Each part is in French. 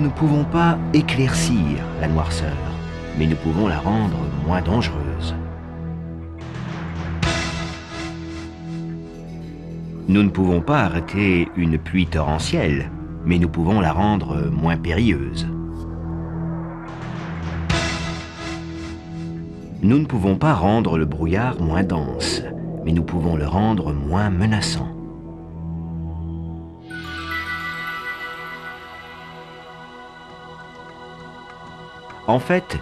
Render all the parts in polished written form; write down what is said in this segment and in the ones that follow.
ne pouvons pas éclaircir la noirceur, mais nous pouvons la rendre moins dangereuse. Nous ne pouvons pas arrêter une pluie torrentielle, mais nous pouvons la rendre moins périlleuse. Nous ne pouvons pas rendre le brouillard moins dense, mais nous pouvons le rendre moins menaçant. En fait,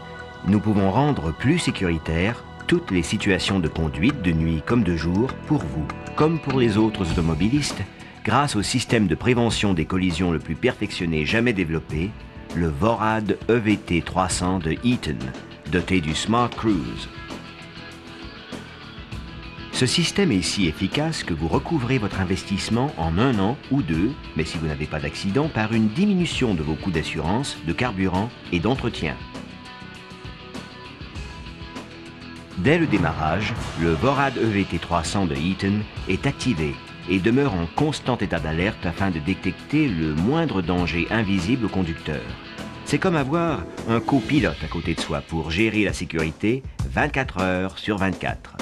nous pouvons rendre plus sécuritaires toutes les situations de conduite de nuit comme de jour pour vous, comme pour les autres automobilistes, grâce au système de prévention des collisions le plus perfectionné jamais développé, le VORAD EVT 300 de Eaton, doté du Smart Cruise. Ce système est si efficace que vous recouvrez votre investissement en 1 an ou 2, mais si vous n'avez pas d'accident, par une diminution de vos coûts d'assurance, de carburant et d'entretien. Dès le démarrage, le VORAD EVT 300 de Eaton est activé et demeure en constant état d'alerte afin de détecter le moindre danger invisible au conducteur. C'est comme avoir un copilote à côté de soi pour gérer la sécurité 24 heures sur 24.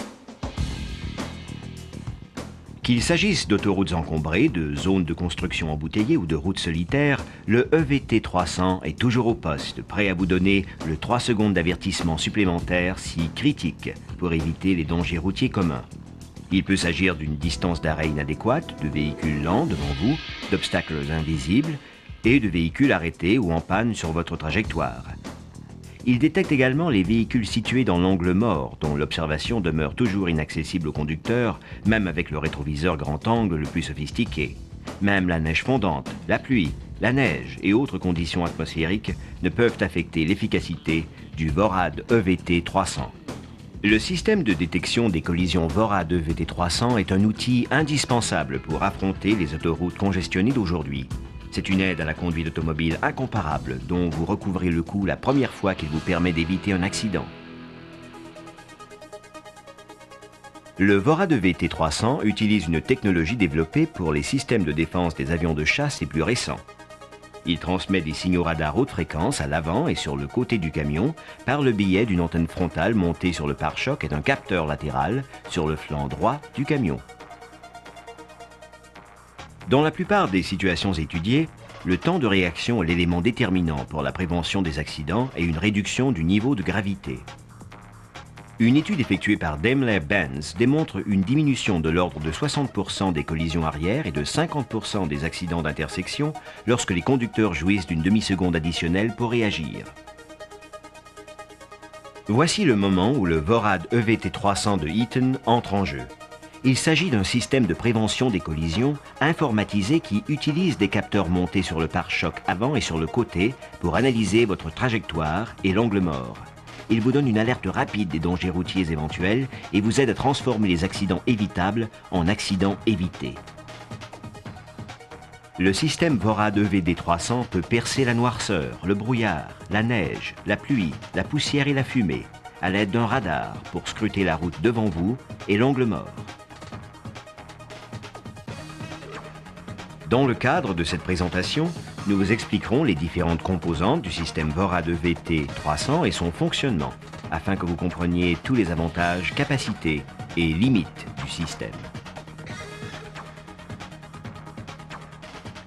Qu'il s'agisse d'autoroutes encombrées, de zones de construction embouteillées ou de routes solitaires, le EVT 300 est toujours au poste, prêt à vous donner le 3 secondes d'avertissement supplémentaire si critique pour éviter les dangers routiers communs. Il peut s'agir d'une distance d'arrêt inadéquate, de véhicules lents devant vous, d'obstacles invisibles et de véhicules arrêtés ou en panne sur votre trajectoire. Il détecte également les véhicules situés dans l'angle mort, dont l'observation demeure toujours inaccessible au conducteur, même avec le rétroviseur grand angle le plus sophistiqué. Même la neige fondante, la pluie, la neige et autres conditions atmosphériques ne peuvent affecter l'efficacité du VORAD EVT 300. Le système de détection des collisions VORAD EVT 300 est un outil indispensable pour affronter les autoroutes congestionnées d'aujourd'hui. C'est une aide à la conduite automobile incomparable dont vous recouvrez le coût la première fois qu'il vous permet d'éviter un accident. Le VORAD EVT 300 utilise une technologie développée pour les systèmes de défense des avions de chasse les plus récents. Il transmet des signaux radars haute fréquence à l'avant et sur le côté du camion par le biais d'une antenne frontale montée sur le pare-choc et d'un capteur latéral sur le flanc droit du camion. Dans la plupart des situations étudiées, le temps de réaction est l'élément déterminant pour la prévention des accidents et une réduction du niveau de gravité. Une étude effectuée par Daimler-Benz démontre une diminution de l'ordre de 60% des collisions arrière et de 50% des accidents d'intersection lorsque les conducteurs jouissent d'une demi-seconde additionnelle pour réagir. Voici le moment où le VORAD EVT 300 de Eaton entre en jeu. Il s'agit d'un système de prévention des collisions informatisé qui utilise des capteurs montés sur le pare-choc avant et sur le côté pour analyser votre trajectoire et l'angle mort. Il vous donne une alerte rapide des dangers routiers éventuels et vous aide à transformer les accidents évitables en accidents évités. Le système VORAD EVT 300 peut percer la noirceur, le brouillard, la neige, la pluie, la poussière et la fumée à l'aide d'un radar pour scruter la route devant vous et l'angle mort. Dans le cadre de cette présentation, nous vous expliquerons les différentes composantes du système VORAD EVT 300 et son fonctionnement, afin que vous compreniez tous les avantages, capacités et limites du système.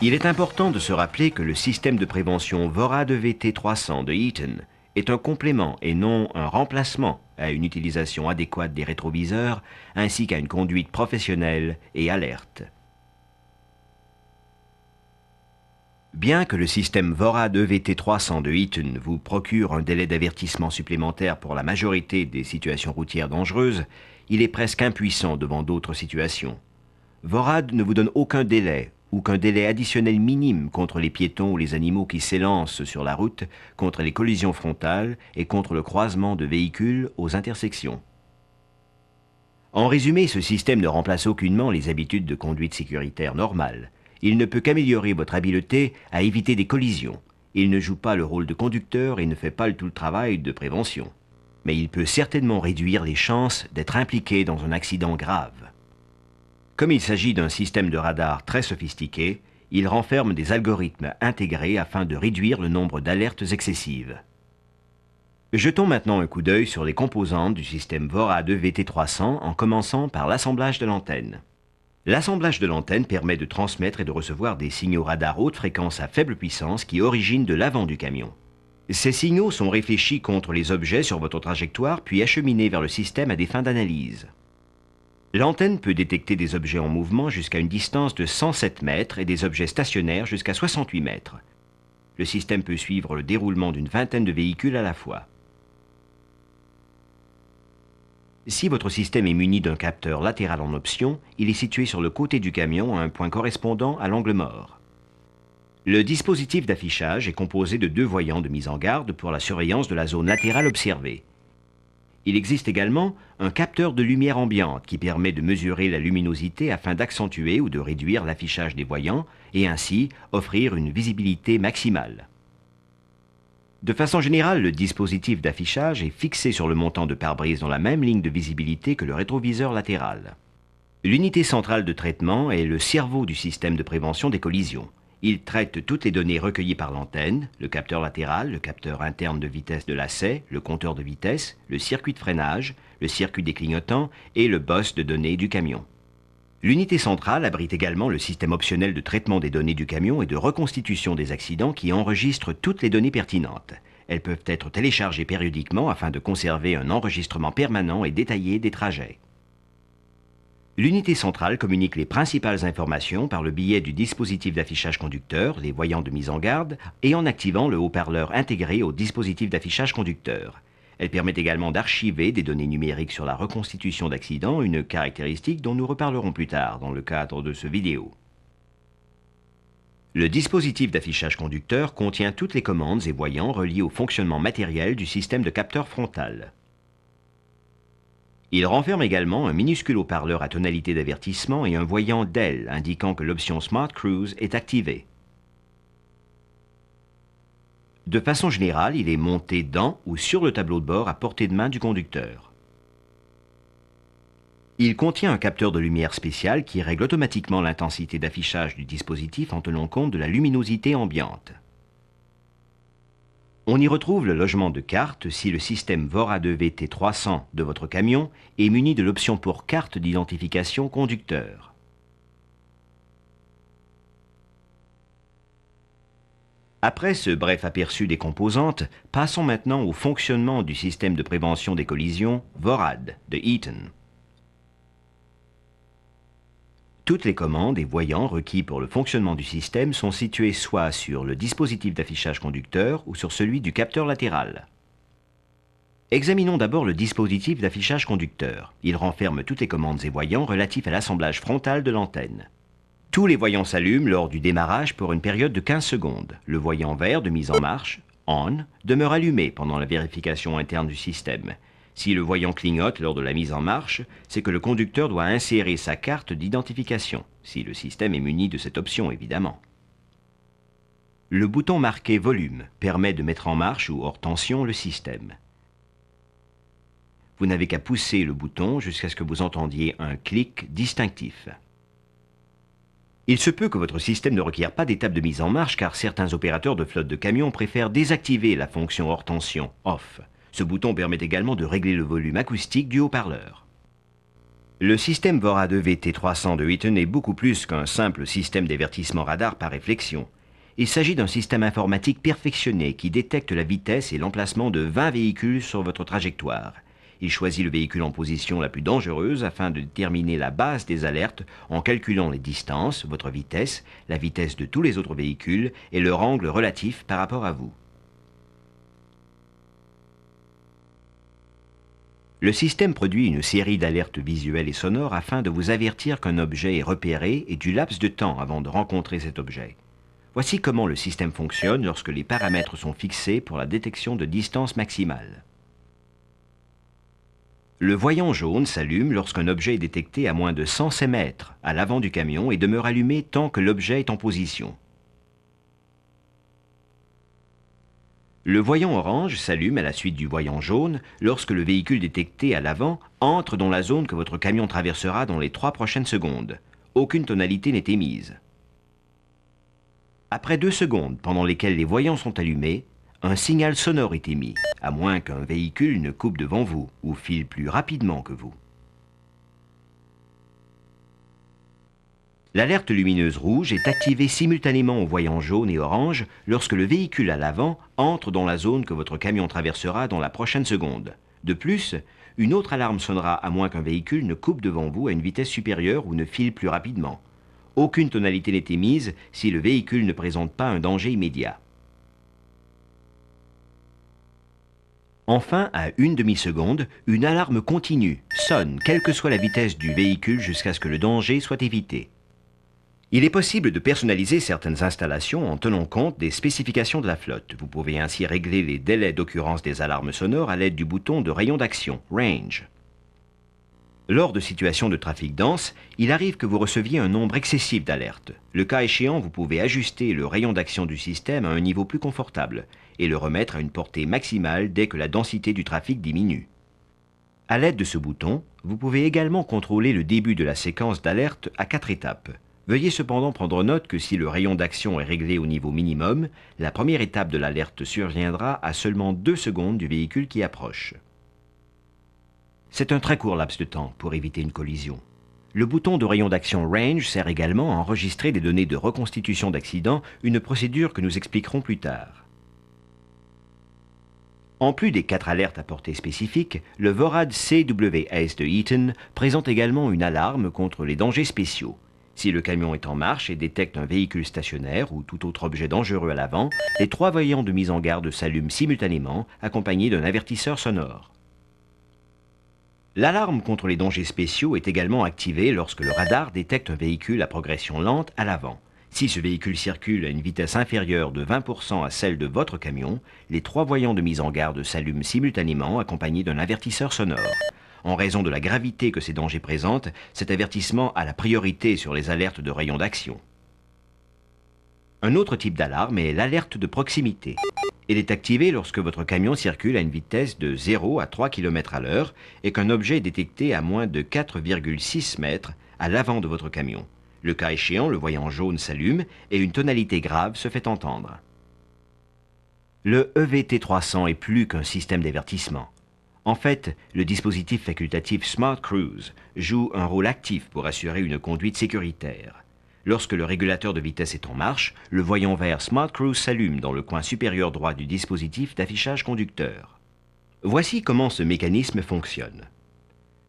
Il est important de se rappeler que le système de prévention VORAD EVT 300 de Eaton est un complément et non un remplacement à une utilisation adéquate des rétroviseurs ainsi qu'à une conduite professionnelle et alerte. Bien que le système VORAD EVT 300 de Eaton vous procure un délai d'avertissement supplémentaire pour la majorité des situations routières dangereuses, il est presque impuissant devant d'autres situations. VORAD ne vous donne aucun délai ou qu'un délai additionnel minime contre les piétons ou les animaux qui s'élancent sur la route, contre les collisions frontales et contre le croisement de véhicules aux intersections. En résumé, ce système ne remplace aucunement les habitudes de conduite sécuritaire normales. Il ne peut qu'améliorer votre habileté à éviter des collisions. Il ne joue pas le rôle de conducteur et ne fait pas tout le travail de prévention. Mais il peut certainement réduire les chances d'être impliqué dans un accident grave. Comme il s'agit d'un système de radar très sophistiqué, Il renferme des algorithmes intégrés afin de réduire le nombre d'alertes excessives. Jetons maintenant un coup d'œil sur les composantes du système VORAD VT300 en commençant par l'assemblage de l'antenne. L'assemblage de l'antenne permet de transmettre et de recevoir des signaux radar haute fréquence à faible puissance qui originent de l'avant du camion. Ces signaux sont réfléchis contre les objets sur votre trajectoire puis acheminés vers le système à des fins d'analyse. L'antenne peut détecter des objets en mouvement jusqu'à une distance de 107 mètres et des objets stationnaires jusqu'à 68 mètres. Le système peut suivre le déroulement d'une vingtaine de véhicules à la fois. Si votre système est muni d'un capteur latéral en option, il est situé sur le côté du camion à un point correspondant à l'angle mort. Le dispositif d'affichage est composé de 2 voyants de mise en garde pour la surveillance de la zone latérale observée. Il existe également un capteur de lumière ambiante qui permet de mesurer la luminosité afin d'accentuer ou de réduire l'affichage des voyants et ainsi offrir une visibilité maximale. De façon générale, le dispositif d'affichage est fixé sur le montant de pare-brise dans la même ligne de visibilité que le rétroviseur latéral. L'unité centrale de traitement est le cerveau du système de prévention des collisions. Il traite toutes les données recueillies par l'antenne, le capteur latéral, le capteur interne de vitesse de lacet, le compteur de vitesse, le circuit de freinage, le circuit des clignotants et le boss de données du camion. L'unité centrale abrite également le système optionnel de traitement des données du camion et de reconstitution des accidents qui enregistre toutes les données pertinentes. Elles peuvent être téléchargées périodiquement afin de conserver un enregistrement permanent et détaillé des trajets. L'unité centrale communique les principales informations par le biais du dispositif d'affichage conducteur, les voyants de mise en garde, et en activant le haut-parleur intégré au dispositif d'affichage conducteur. Elle permet également d'archiver des données numériques sur la reconstitution d'accidents, une caractéristique dont nous reparlerons plus tard dans le cadre de ce vidéo. Le dispositif d'affichage conducteur contient toutes les commandes et voyants reliés au fonctionnement matériel du système de capteur frontal. Il renferme également un minuscule haut-parleur à tonalité d'avertissement et un voyant DEL indiquant que l'option Smart Cruise est activée. De façon générale, il est monté dans ou sur le tableau de bord à portée de main du conducteur. Il contient un capteur de lumière spécial qui règle automatiquement l'intensité d'affichage du dispositif en tenant compte de la luminosité ambiante. On y retrouve le logement de carte si le système VORAD VT300 de votre camion est muni de l'option pour carte d'identification conducteur. Après ce bref aperçu des composantes, passons maintenant au fonctionnement du système de prévention des collisions VORAD de Eaton. Toutes les commandes et voyants requis pour le fonctionnement du système sont situés soit sur le dispositif d'affichage conducteur ou sur celui du capteur latéral. Examinons d'abord le dispositif d'affichage conducteur. Il renferme toutes les commandes et voyants relatifs à l'assemblage frontal de l'antenne. Tous les voyants s'allument lors du démarrage pour une période de 15 secondes. Le voyant vert de mise en marche, ON, demeure allumé pendant la vérification interne du système. Si le voyant clignote lors de la mise en marche, c'est que le conducteur doit insérer sa carte d'identification, si le système est muni de cette option évidemment. Le bouton marqué volume permet de mettre en marche ou hors tension le système. Vous n'avez qu'à pousser le bouton jusqu'à ce que vous entendiez un clic distinctif. Il se peut que votre système ne requiert pas d'étape de mise en marche car certains opérateurs de flotte de camions préfèrent désactiver la fonction hors tension, OFF. Ce bouton permet également de régler le volume acoustique du haut-parleur. Le système VORAD VT300 de Eaton est beaucoup plus qu'un simple système d'avertissement radar par réflexion. Il s'agit d'un système informatique perfectionné qui détecte la vitesse et l'emplacement de 20 véhicules sur votre trajectoire. Il choisit le véhicule en position la plus dangereuse afin de déterminer la base des alertes en calculant les distances, votre vitesse, la vitesse de tous les autres véhicules et leur angle relatif par rapport à vous. Le système produit une série d'alertes visuelles et sonores afin de vous avertir qu'un objet est repéré et du laps de temps avant de rencontrer cet objet. Voici comment le système fonctionne lorsque les paramètres sont fixés pour la détection de distance maximale. Le voyant jaune s'allume lorsqu'un objet est détecté à moins de 100 mètres à l'avant du camion et demeure allumé tant que l'objet est en position. Le voyant orange s'allume à la suite du voyant jaune lorsque le véhicule détecté à l'avant entre dans la zone que votre camion traversera dans les 3 prochaines secondes. Aucune tonalité n'est émise. Après 2 secondes pendant lesquelles les voyants sont allumés, un signal sonore est émis, à moins qu'un véhicule ne coupe devant vous ou file plus rapidement que vous. L'alerte lumineuse rouge est activée simultanément aux voyants jaune et orange lorsque le véhicule à l'avant entre dans la zone que votre camion traversera dans la prochaine seconde. De plus, une autre alarme sonnera à moins qu'un véhicule ne coupe devant vous à une vitesse supérieure ou ne file plus rapidement. Aucune tonalité n'est émise si le véhicule ne présente pas un danger immédiat. Enfin, à une demi-seconde, une alarme continue sonne, quelle que soit la vitesse du véhicule jusqu'à ce que le danger soit évité. Il est possible de personnaliser certaines installations en tenant compte des spécifications de la flotte. Vous pouvez ainsi régler les délais d'occurrence des alarmes sonores à l'aide du bouton de rayon d'action, Range. Lors de situations de trafic dense, il arrive que vous receviez un nombre excessif d'alertes. Le cas échéant, vous pouvez ajuster le rayon d'action du système à un niveau plus confortable et le remettre à une portée maximale dès que la densité du trafic diminue. À l'aide de ce bouton, vous pouvez également contrôler le début de la séquence d'alerte à 4 étapes. Veuillez cependant prendre note que si le rayon d'action est réglé au niveau minimum, la première étape de l'alerte surviendra à seulement 2 secondes du véhicule qui approche. C'est un très court laps de temps pour éviter une collision. Le bouton de rayon d'action Range sert également à enregistrer des données de reconstitution d'accident, une procédure que nous expliquerons plus tard. En plus des 4 alertes à portée spécifique, le VORAD CWS de Eaton présente également une alarme contre les dangers spéciaux. Si le camion est en marche et détecte un véhicule stationnaire ou tout autre objet dangereux à l'avant, les 3 voyants de mise en garde s'allument simultanément, accompagnés d'un avertisseur sonore. L'alarme contre les dangers spéciaux est également activée lorsque le radar détecte un véhicule à progression lente à l'avant. Si ce véhicule circule à une vitesse inférieure de 20% à celle de votre camion, les 3 voyants de mise en garde s'allument simultanément, accompagnés d'un avertisseur sonore. En raison de la gravité que ces dangers présentent, cet avertissement a la priorité sur les alertes de rayon d'action. Un autre type d'alarme est l'alerte de proximité. Elle est activée lorsque votre camion circule à une vitesse de 0 à 3 km à l'heure et qu'un objet est détecté à moins de 4,6 mètres à l'avant de votre camion. Le cas échéant, le voyant jaune s'allume et une tonalité grave se fait entendre. Le EVT300 est plus qu'un système d'avertissement. En fait, le dispositif facultatif Smart Cruise joue un rôle actif pour assurer une conduite sécuritaire. Lorsque le régulateur de vitesse est en marche, le voyant vert Smart Cruise s'allume dans le coin supérieur droit du dispositif d'affichage conducteur. Voici comment ce mécanisme fonctionne.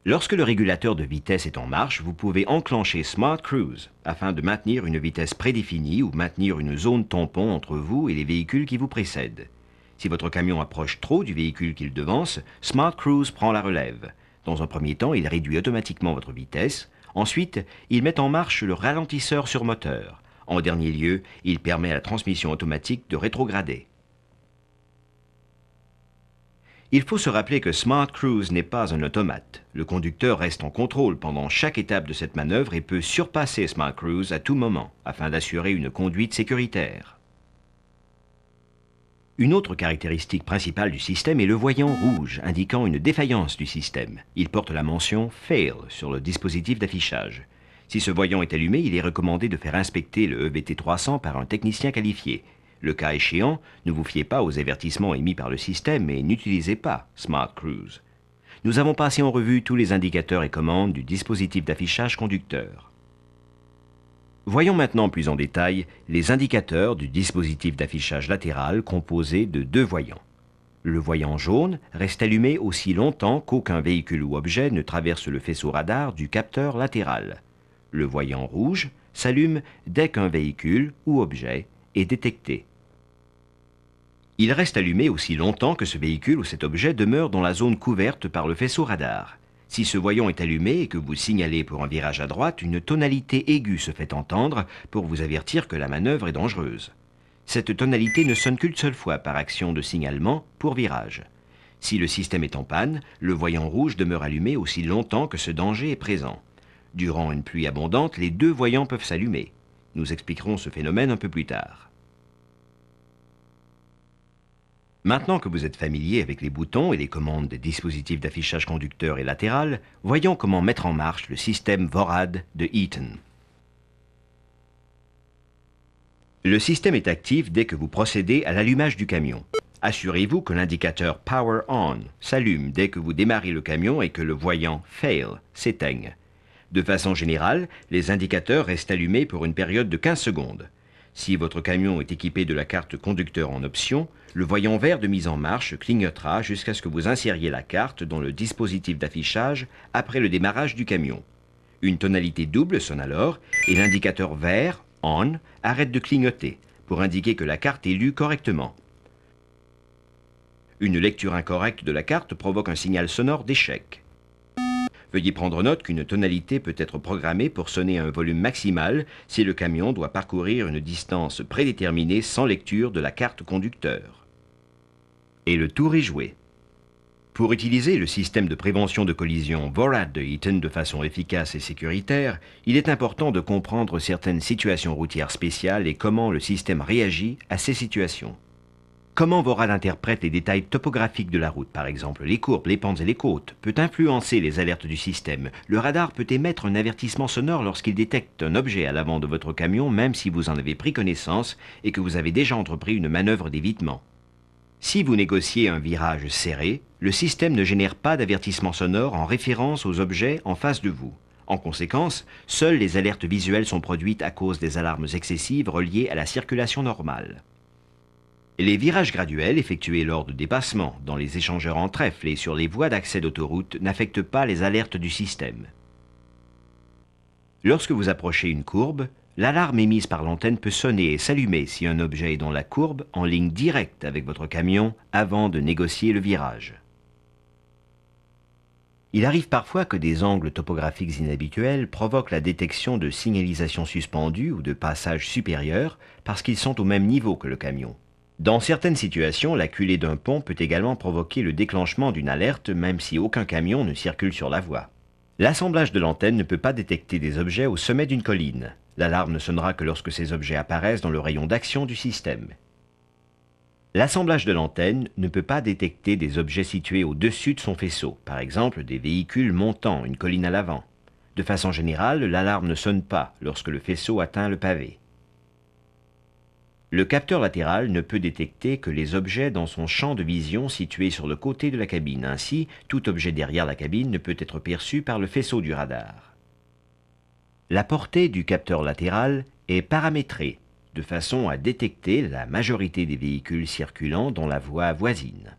Lorsque le régulateur de vitesse est en marche, vous pouvez enclencher Smart Cruise afin de maintenir une vitesse prédéfinie ou maintenir une zone tampon entre vous et les véhicules qui vous précèdent. Si votre camion approche trop du véhicule qu'il devance, Smart Cruise prend la relève. Dans un premier temps, il réduit automatiquement votre vitesse. Ensuite, il met en marche le ralentisseur sur moteur. En dernier lieu, il permet à la transmission automatique de rétrograder. Il faut se rappeler que Smart Cruise n'est pas un automate. Le conducteur reste en contrôle pendant chaque étape de cette manœuvre et peut surpasser Smart Cruise à tout moment, afin d'assurer une conduite sécuritaire. Une autre caractéristique principale du système est le voyant rouge, indiquant une défaillance du système. Il porte la mention « Fail » sur le dispositif d'affichage. Si ce voyant est allumé, il est recommandé de faire inspecter le EVT300 par un technicien qualifié. Le cas échéant, ne vous fiez pas aux avertissements émis par le système et n'utilisez pas Smart Cruise. Nous avons passé en revue tous les indicateurs et commandes du dispositif d'affichage conducteur. Voyons maintenant plus en détail les indicateurs du dispositif d'affichage latéral composé de 2 voyants. Le voyant jaune reste allumé aussi longtemps qu'aucun véhicule ou objet ne traverse le faisceau radar du capteur latéral. Le voyant rouge s'allume dès qu'un véhicule ou objet est détecté. Il reste allumé aussi longtemps que ce véhicule ou cet objet demeure dans la zone couverte par le faisceau radar. Si ce voyant est allumé et que vous signalez pour un virage à droite, une tonalité aiguë se fait entendre pour vous avertir que la manœuvre est dangereuse. Cette tonalité ne sonne qu'une seule fois par action de signalement pour virage. Si le système est en panne, le voyant rouge demeure allumé aussi longtemps que ce danger est présent. Durant une pluie abondante, les 2 voyants peuvent s'allumer. Nous expliquerons ce phénomène un peu plus tard. Maintenant que vous êtes familier avec les boutons et les commandes des dispositifs d'affichage conducteur et latéral, voyons comment mettre en marche le système VORAD de Eaton. Le système est actif dès que vous procédez à l'allumage du camion. Assurez-vous que l'indicateur Power On s'allume dès que vous démarrez le camion et que le voyant Fail s'éteigne. De façon générale, les indicateurs restent allumés pour une période de 15 secondes. Si votre camion est équipé de la carte conducteur en option, le voyant vert de mise en marche clignotera jusqu'à ce que vous insériez la carte dans le dispositif d'affichage après le démarrage du camion. Une tonalité double sonne alors et l'indicateur vert, On, arrête de clignoter pour indiquer que la carte est lue correctement. Une lecture incorrecte de la carte provoque un signal sonore d'échec. Veuillez prendre note qu'une tonalité peut être programmée pour sonner à un volume maximal si le camion doit parcourir une distance prédéterminée sans lecture de la carte conducteur. Et le tour est joué. Pour utiliser le système de prévention de collision VORAD de Eaton de façon efficace et sécuritaire, il est important de comprendre certaines situations routières spéciales et comment le système réagit à ces situations. Comment VORAD interprète les détails topographiques de la route, par exemple les courbes, les pentes et les côtes, peut influencer les alertes du système. Le radar peut émettre un avertissement sonore lorsqu'il détecte un objet à l'avant de votre camion, même si vous en avez pris connaissance et que vous avez déjà entrepris une manœuvre d'évitement. Si vous négociez un virage serré, le système ne génère pas d'avertissement sonore en référence aux objets en face de vous. En conséquence, seules les alertes visuelles sont produites à cause des alarmes excessives reliées à la circulation normale. Les virages graduels effectués lors de dépassements dans les échangeurs en trèfle et sur les voies d'accès d'autoroute n'affectent pas les alertes du système. Lorsque vous approchez une courbe, l'alarme émise par l'antenne peut sonner et s'allumer si un objet est dans la courbe en ligne directe avec votre camion avant de négocier le virage. Il arrive parfois que des angles topographiques inhabituels provoquent la détection de signalisations suspendues ou de passages supérieurs parce qu'ils sont au même niveau que le camion. Dans certaines situations, la culée d'un pont peut également provoquer le déclenchement d'une alerte même si aucun camion ne circule sur la voie. L'assemblage de l'antenne ne peut pas détecter des objets au sommet d'une colline. L'alarme ne sonnera que lorsque ces objets apparaissent dans le rayon d'action du système. L'assemblage de l'antenne ne peut pas détecter des objets situés au-dessus de son faisceau, par exemple des véhicules montant une colline à l'avant. De façon générale, l'alarme ne sonne pas lorsque le faisceau atteint le pavé. Le capteur latéral ne peut détecter que les objets dans son champ de vision situé sur le côté de la cabine. Ainsi, tout objet derrière la cabine ne peut être perçu par le faisceau du radar. La portée du capteur latéral est paramétrée de façon à détecter la majorité des véhicules circulant dans la voie voisine.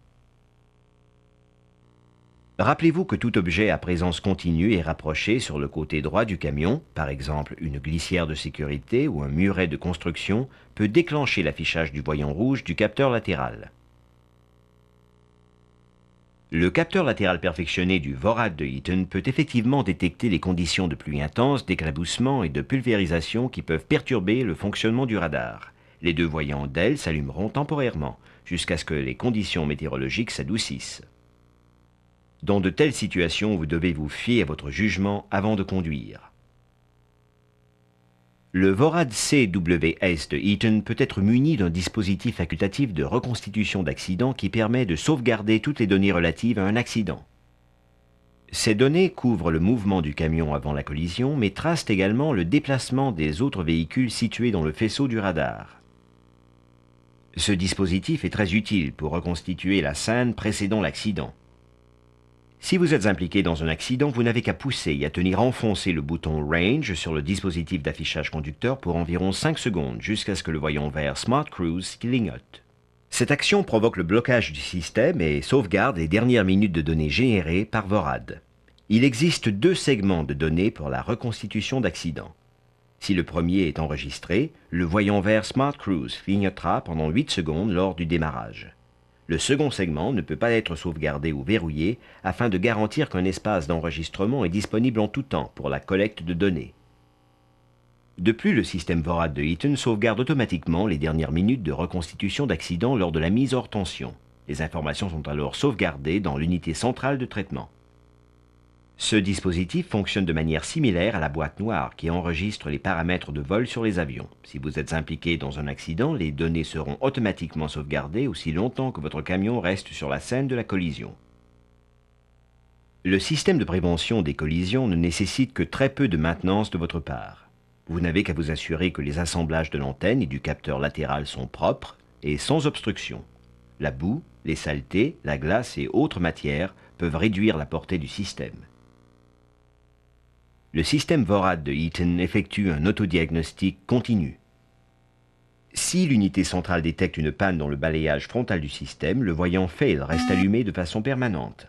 Rappelez-vous que tout objet à présence continue est rapproché sur le côté droit du camion, par exemple une glissière de sécurité ou un muret de construction, peut déclencher l'affichage du voyant rouge du capteur latéral. Le capteur latéral perfectionné du VORAD de Eaton peut effectivement détecter les conditions de pluie intense, d'éclaboussement et de pulvérisation qui peuvent perturber le fonctionnement du radar. Les deux voyants d'ailes s'allumeront temporairement, jusqu'à ce que les conditions météorologiques s'adoucissent. Dans de telles situations, vous devez vous fier à votre jugement avant de conduire. Le VORAD CWS de Eaton peut être muni d'un dispositif facultatif de reconstitution d'accident qui permet de sauvegarder toutes les données relatives à un accident. Ces données couvrent le mouvement du camion avant la collision, mais tracent également le déplacement des autres véhicules situés dans le faisceau du radar. Ce dispositif est très utile pour reconstituer la scène précédant l'accident. Si vous êtes impliqué dans un accident, vous n'avez qu'à pousser et à tenir enfoncé le bouton Range sur le dispositif d'affichage conducteur pour environ 5 secondes jusqu'à ce que le voyant vert Smart Cruise clignote. Cette action provoque le blocage du système et sauvegarde les dernières minutes de données générées par VORAD. Il existe 2 segments de données pour la reconstitution d'accident. Si le premier est enregistré, le voyant vert Smart Cruise clignotera pendant 8 secondes lors du démarrage. Le second segment ne peut pas être sauvegardé ou verrouillé afin de garantir qu'un espace d'enregistrement est disponible en tout temps pour la collecte de données. De plus, le système VORAD de Eaton sauvegarde automatiquement les dernières minutes de reconstitution d'accident lors de la mise hors tension. Les informations sont alors sauvegardées dans l'unité centrale de traitement. Ce dispositif fonctionne de manière similaire à la boîte noire qui enregistre les paramètres de vol sur les avions. Si vous êtes impliqué dans un accident, les données seront automatiquement sauvegardées aussi longtemps que votre camion reste sur la scène de la collision. Le système de prévention des collisions ne nécessite que très peu de maintenance de votre part. Vous n'avez qu'à vous assurer que les assemblages de l'antenne et du capteur latéral sont propres et sans obstruction. La boue, les saletés, la glace et autres matières peuvent réduire la portée du système. Le système VORAD de Eaton effectue un autodiagnostic continu. Si l'unité centrale détecte une panne dans le balayage frontal du système, le voyant FAIL reste allumé de façon permanente.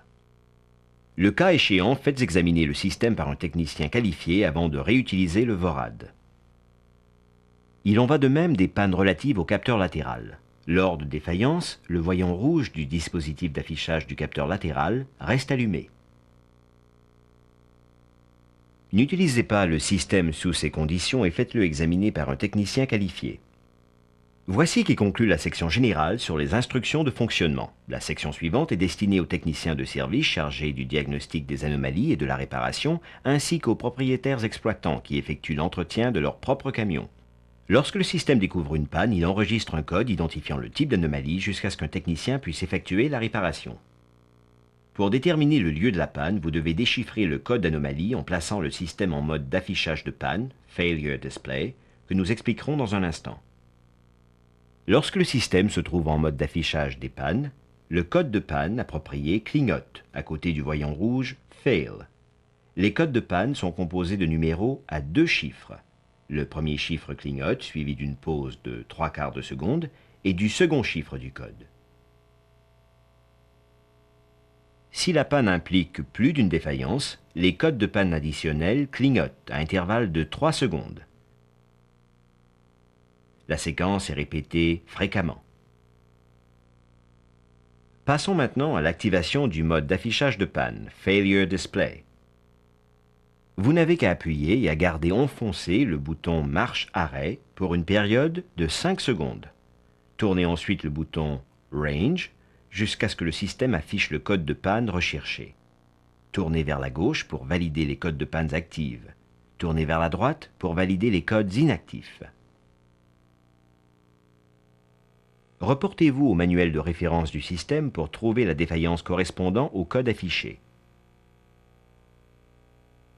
Le cas échéant, faites examiner le système par un technicien qualifié avant de réutiliser le VORAD. Il en va de même des pannes relatives au capteur latéral. Lors de défaillance, le voyant rouge du dispositif d'affichage du capteur latéral reste allumé. N'utilisez pas le système sous ces conditions et faites-le examiner par un technicien qualifié. Voici qui conclut la section générale sur les instructions de fonctionnement. La section suivante est destinée aux techniciens de service chargés du diagnostic des anomalies et de la réparation, ainsi qu'aux propriétaires exploitants qui effectuent l'entretien de leur propre camion. Lorsque le système découvre une panne, il enregistre un code identifiant le type d'anomalie jusqu'à ce qu'un technicien puisse effectuer la réparation. Pour déterminer le lieu de la panne, vous devez déchiffrer le code d'anomalie en plaçant le système en mode d'affichage de panne, Failure Display, que nous expliquerons dans un instant. Lorsque le système se trouve en mode d'affichage des pannes, le code de panne approprié clignote à côté du voyant rouge Fail. Les codes de panne sont composés de numéros à 2 chiffres. Le premier chiffre clignote, suivi d'une pause de 3/4 de seconde et du second chiffre du code. Si la panne implique plus d'une défaillance, les codes de panne additionnels clignotent à intervalles de 3 secondes. La séquence est répétée fréquemment. Passons maintenant à l'activation du mode d'affichage de panne, Failure Display. Vous n'avez qu'à appuyer et à garder enfoncé le bouton marche-arrêt pour une période de 5 secondes. Tournez ensuite le bouton Range jusqu'à ce que le système affiche le code de panne recherché. Tournez vers la gauche pour valider les codes de panne actives. Tournez vers la droite pour valider les codes inactifs. Reportez-vous au manuel de référence du système pour trouver la défaillance correspondant au code affiché.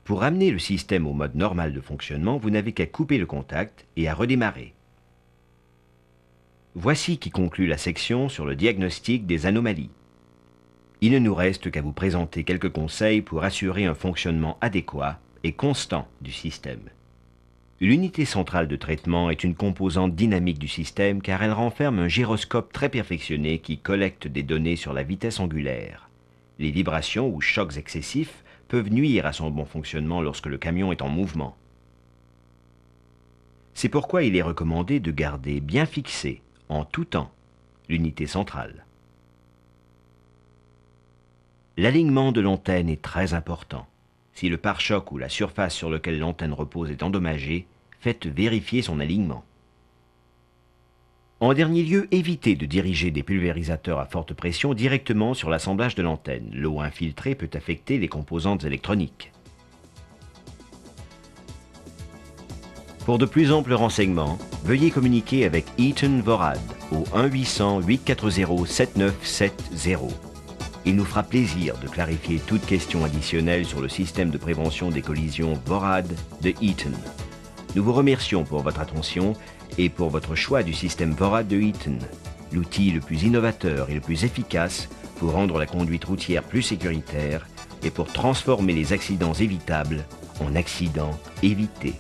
Pour ramener le système au mode normal de fonctionnement, vous n'avez qu'à couper le contact et à redémarrer. Voici qui conclut la section sur le diagnostic des anomalies. Il ne nous reste qu'à vous présenter quelques conseils pour assurer un fonctionnement adéquat et constant du système. L'unité centrale de traitement est une composante dynamique du système car elle renferme un gyroscope très perfectionné qui collecte des données sur la vitesse angulaire. Les vibrations ou chocs excessifs peuvent nuire à son bon fonctionnement lorsque le camion est en mouvement. C'est pourquoi il est recommandé de garder bien fixé, en tout temps, l'unité centrale. L'alignement de l'antenne est très important. Si le pare-choc ou la surface sur laquelle l'antenne repose est endommagée, faites vérifier son alignement. En dernier lieu, évitez de diriger des pulvérisateurs à forte pression directement sur l'assemblage de l'antenne. L'eau infiltrée peut affecter les composantes électroniques. Pour de plus amples renseignements, veuillez communiquer avec Eaton VORAD au 1-800-840-7970. Il nous fera plaisir de clarifier toute question additionnelle sur le système de prévention des collisions VORAD de Eaton. Nous vous remercions pour votre attention et pour votre choix du système VORAD de Eaton, l'outil le plus innovateur et le plus efficace pour rendre la conduite routière plus sécuritaire et pour transformer les accidents évitables en accidents évités.